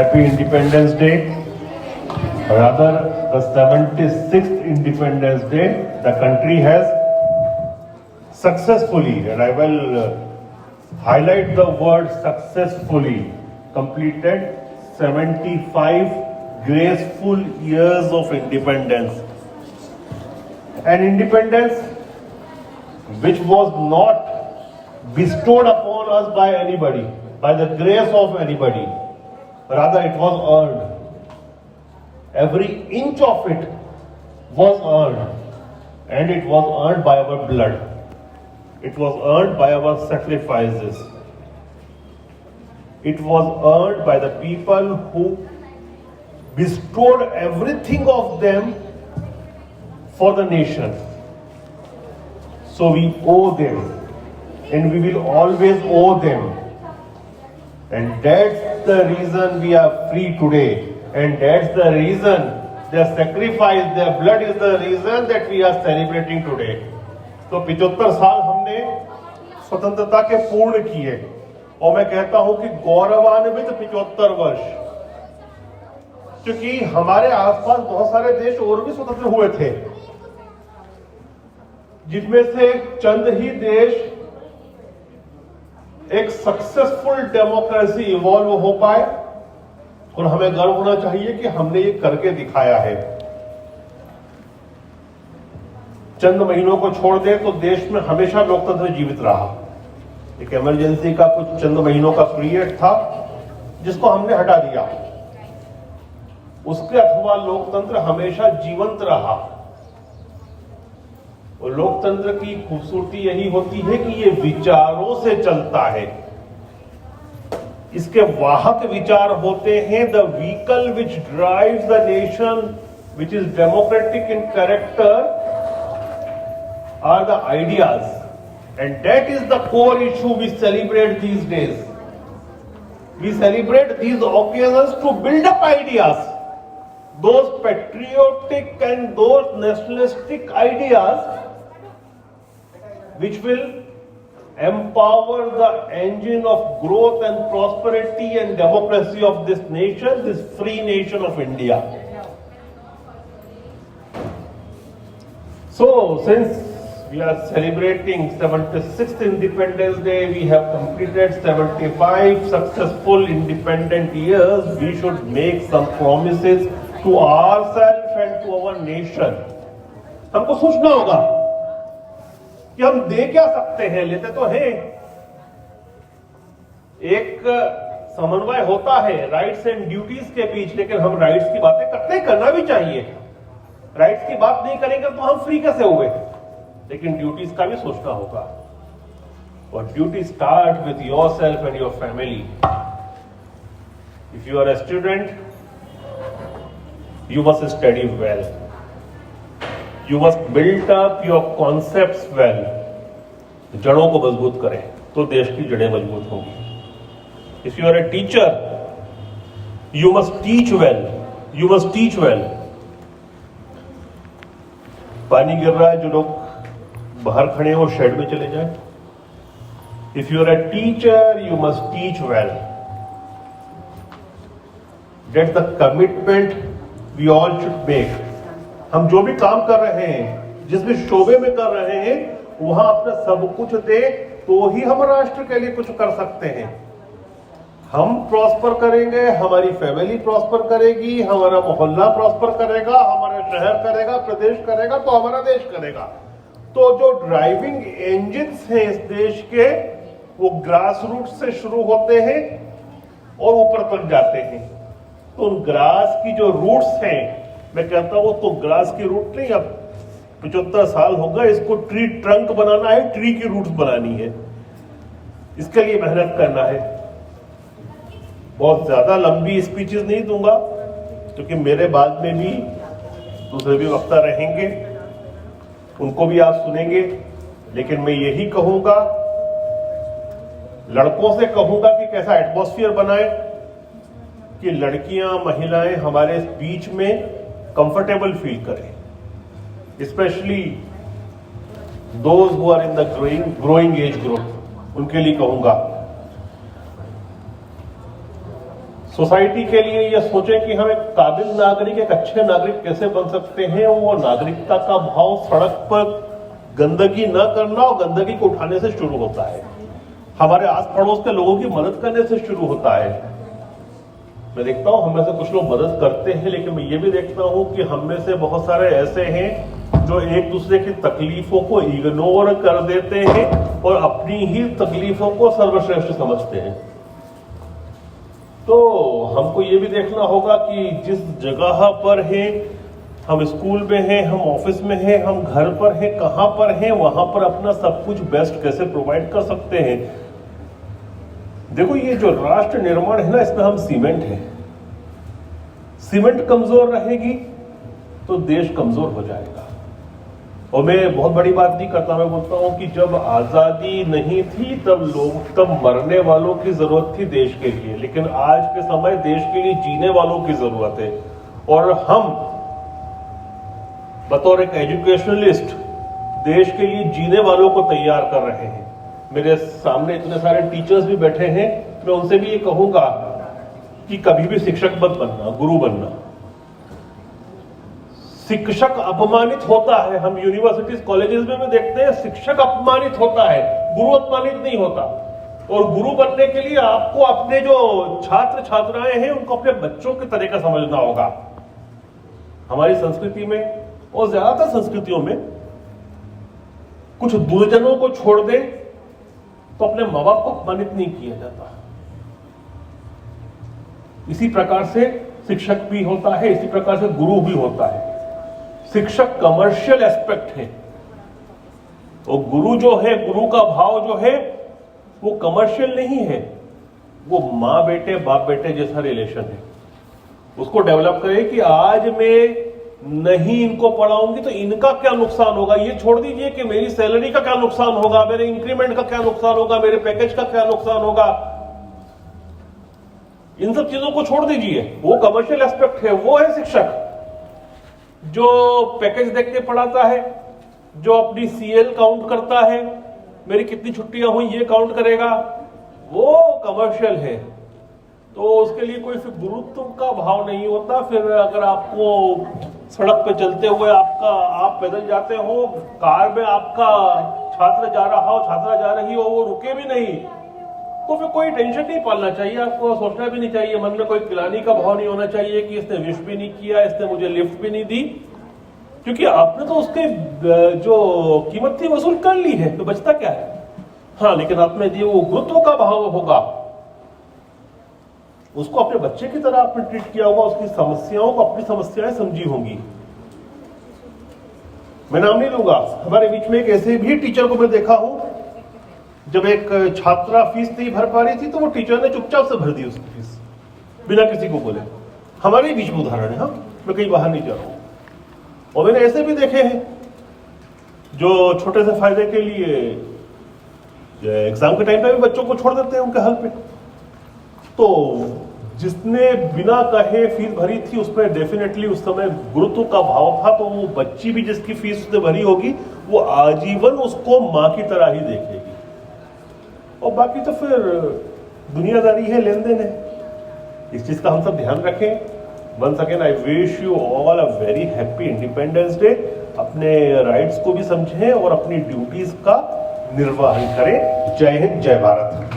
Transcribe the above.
Happy Independence Day. Rather, the 76th Independence Day, the country has successfully, and I will highlight the word successfully, completed 75 graceful years of independence. An independence which was not bestowed upon us by anybody, by the grace of anybody. Rather, it was earned. Every inch of it was earned, and it was earned by our blood. It was earned by our sacrifices. It was earned by the people who bestowed everything of them for the nation. So we owe them, and we will always owe them. And that's the reason we are free today. And that's the reason their sacrifice, their blood is the reason that we are celebrating today. तो 75 साल हमने स्वतंत्रता के पूर्ण किए, और मैं कहता हूं कि गौरवान्वित 75 वर्ष, क्योंकि हमारे आसपास बहुत सारे देश और भी स्वतंत्र हुए थे, जिनमें से चंद ही देश एक सक्सेसफुल डेमोक्रेसी इवॉल्व हो पाए, और हमें गर्व होना चाहिए कि हमने ये करके दिखाया है। चंद महीनों को छोड़ दें तो देश में हमेशा लोकतंत्र जीवित रहा। एक इमरजेंसी का कुछ चंद महीनों का पीरियड था जिसको हमने हटा दिया, उसके अथवा लोकतंत्र हमेशा जीवंत रहा। और लोकतंत्र की खूबसूरती यही होती है कि ये विचारों से चलता है। इसके वाहक विचार होते हैं, the vehicle which drives the nation, which is democratic in character, are the ideas, and that is the core issue we celebrate these days. We celebrate these occasions to build up ideas, those patriotic and those nationalistic ideas which will empower the engine of growth and prosperity and democracy of this nation, this free nation of India. So, since we are celebrating 76th Independence Day, we have completed 75 successful independent years. We should make some promises to ourselves and to our nation. हमको सोचना होगा कि हम दे क्या सकते हैं, लेते तो हैं। एक समन्वय होता है राइट्स एंड ड्यूटीज के बीच, लेकिन हम राइट्स की बातें करते हैं, करना भी चाहिए। राइट्स की बात नहीं करेंगे तो हम फ्री कैसे हुए? लेकिन ड्यूटीज का भी सोचना होगा, और duty start with yourself and your family. If you are a student, you must study well. You must build up your concepts well. जड़ों को मजबूत करें तो देश की जड़ें मजबूत होंगी. If you are a teacher, you must teach well. You must teach well. पानी गिर रहा है, जो लोग बाहर खड़े हैं वो शेड में चले जाएं. If you are a teacher, you must teach well. That's the commitment we all should make. हम जो भी काम कर रहे हैं, जिस भी शोबे में कर रहे हैं, वहां अपना सब कुछ दे तो ही हम राष्ट्र के लिए कुछ कर सकते हैं. हम प्रॉस्पर करेंगे, हमारी फैमिली प्रॉस्पर करेगी, हमारा मोहल्ला प्रॉस्पर करेगा, हमारा शहर करेगा, प्रदेश करेगा, तो हमारा देश करेगा. तो जो ड्राइविंग इंजिन्स हैं इस देश के, वो ग्रास रूट से शुरू होते हैं और ऊपर तक जाते हैं. तो उन ग्रास की जो रूट्स हैं, मैं कहता हूं तो ग्रास की रूट नहीं, अब 75 साल हो गए, इसको ट्री ट्रंक बनाना है, ट्री की रूट्स बनानी है. इसके लिए मेहनत करना है. बहुत ज्यादा लंबी स्पीचेस नहीं दूंगा, क्योंकि मेरे बाद में भी दूसरे भी वक्ता रहेंगे, उनको भी आप सुनेंगे. लेकिन मैं यही कहूंगा, लड़कों से कहूंगा कि कैसा एटमॉस्फेयर बनाए कि लड़कियां, महिलाएं हमारे बीच में कंफर्टेबल फील करें. Especially those who are in the growing age group, उनके लिए कहूंगा. सोसाइटी के लिए ये सोचें कि हम एक काबिल नागरिक, एक अच्छे नागरिक कैसे बन सकते हैं। वो नागरिकता का भाव सड़क पर गंदगी न करना और गंदगी को उठाने से शुरू होता है, हमारे आस पड़ोस के लोगों की मदद करने से शुरू होता है। मैं देखता हूं हम में से कुछ लोग मदद करते हैं, लेकिन मैं ये भी देखता हूं कि हम में से बहुत सारे ऐसे हैं जो एक दूसरे की तकलीफों को इग्नोर कर देते हैं और अपनी ही तकलीफों को सर्वश्रेष्ठ समझते हैं। तो हमको ये भी देखना होगा कि जिस जगह पर है, हम स्कूल में हैं, हम ऑफिस में हैं, हम घर पर हैं, कहां पर हैं, वहां पर अपना सब कुछ बेस्ट कैसे प्रोवाइड कर सकते हैं। देखो ये जो राष्ट्र निर्माण है ना, इसमें हम सीमेंट है। सीमेंट कमजोर रहेगी तो देश कमजोर हो जाएगा। और मैं बहुत बड़ी बात नहीं करता, मैं बोलता हूं कि जब आजादी नहीं थी तब मरने वालों की जरूरत थी देश के लिए, लेकिन आज के समय देश के लिए जीने वालों की जरूरत है। और हम बतौर एक एजुकेशनलिस्ट देश के लिए जीने वालों को तैयार कर रहे हैं। मेरे सामने इतने सारे टीचर्स भी बैठे हैं, मैं उनसे भी ये कहूंगा कि कभी भी शिक्षक मत बनना, गुरु बनना। शिक्षक अपमानित होता है, हम यूनिवर्सिटीज कॉलेजेस में देखते हैं शिक्षक अपमानित होता है, गुरु अपमानित नहीं होता। और गुरु बनने के लिए आपको अपने जो छात्र छात्राएं हैं उनको अपने बच्चों के तरह का समझना होगा। हमारी संस्कृति में और ज्यादातर संस्कृतियों में कुछ दुर्जनों को छोड़ दे तो अपने माँ बाप को अपमानित नहीं किया जाता। इसी प्रकार से शिक्षक भी होता है, इसी प्रकार से गुरु भी होता है। शिक्षक कमर्शियल एस्पेक्ट है और गुरु जो है, गुरु का भाव जो है वो कमर्शियल नहीं है, वो माँ बेटे बाप बेटे जैसा रिलेशन है। उसको डेवलप करें कि आज मैं नहीं इनको पढ़ाऊंगी तो इनका क्या नुकसान होगा। ये छोड़ दीजिए कि मेरी सैलरी का क्या नुकसान होगा, मेरे इंक्रीमेंट का क्या नुकसान होगा, मेरे पैकेज का क्या नुकसान होगा। इन सब चीजों को छोड़ दीजिए, वो कमर्शियल एस्पेक्ट है। वो है शिक्षक जो पैकेज देख के पढ़ाता है, जो अपनी सीएल काउंट करता है, मेरी कितनी छुट्टियां हुई ये काउंट करेगा, वो कमर्शियल है। तो उसके लिए कोई फिर गुरुत्व का भाव नहीं होता। फिर अगर आपको सड़क पे चलते हुए आप पैदल जाते हो, कार में आपका छात्र जा रहा हो, छात्रा जा रही हो, वो रुके भी नहीं, तो फिर कोई टेंशन नहीं पालना चाहिए। आपको सोचना भी नहीं चाहिए, मन में कोई गिलानी का भाव नहीं होना चाहिए कि इसने विश भी नहीं किया, इसने मुझे लिफ्ट भी नहीं दी, क्योंकि आपने तो उसके जो कीमत थी वसूल कर ली है, तो बचता क्या है। हाँ, लेकिन आप में जो वो गुरुत्व का भाव होगा, उसको अपने बच्चे की तरह आपने ट्रीट किया होगा, उसकी समस्याओं को अपनी समस्याएं समझी होंगी। मैं नाम नहीं लूंगा, हमारे बीच में एक ऐसे भी टीचर को मैं देखा हूं, जब एक छात्रा फीस नहीं भर पा रही थी तो वो टीचर ने चुपचाप से भर दी उसकी फीस, बिना किसी को बोले। हमारे बीच में उदाहरण है, हाँ, मैं कहीं बाहर नहीं जा रहा हूं। और मैंने ऐसे भी देखे हैं जो छोटे से फायदे के लिए एग्जाम के टाइम पे भी बच्चों को छोड़ देते हैं उनके हल पे। तो जिसने बिना कहे फीस भरी थी उसमें डेफिनेटली उस समय गुरुत्व का भाव था, तो वो बच्ची भी जिसकी फीस उसने भरी होगी वो आजीवन उसको मां की तरह ही देखेगी। और बाकी तो फिर दुनियादारी है, लेन देन है। इस चीज का हम सब ध्यान रखें। Once again I wish you all a very happy Independence Day. अपने राइट्स को भी समझें और अपनी ड्यूटीज का निर्वहन करें। जय हिंद, जय भारत।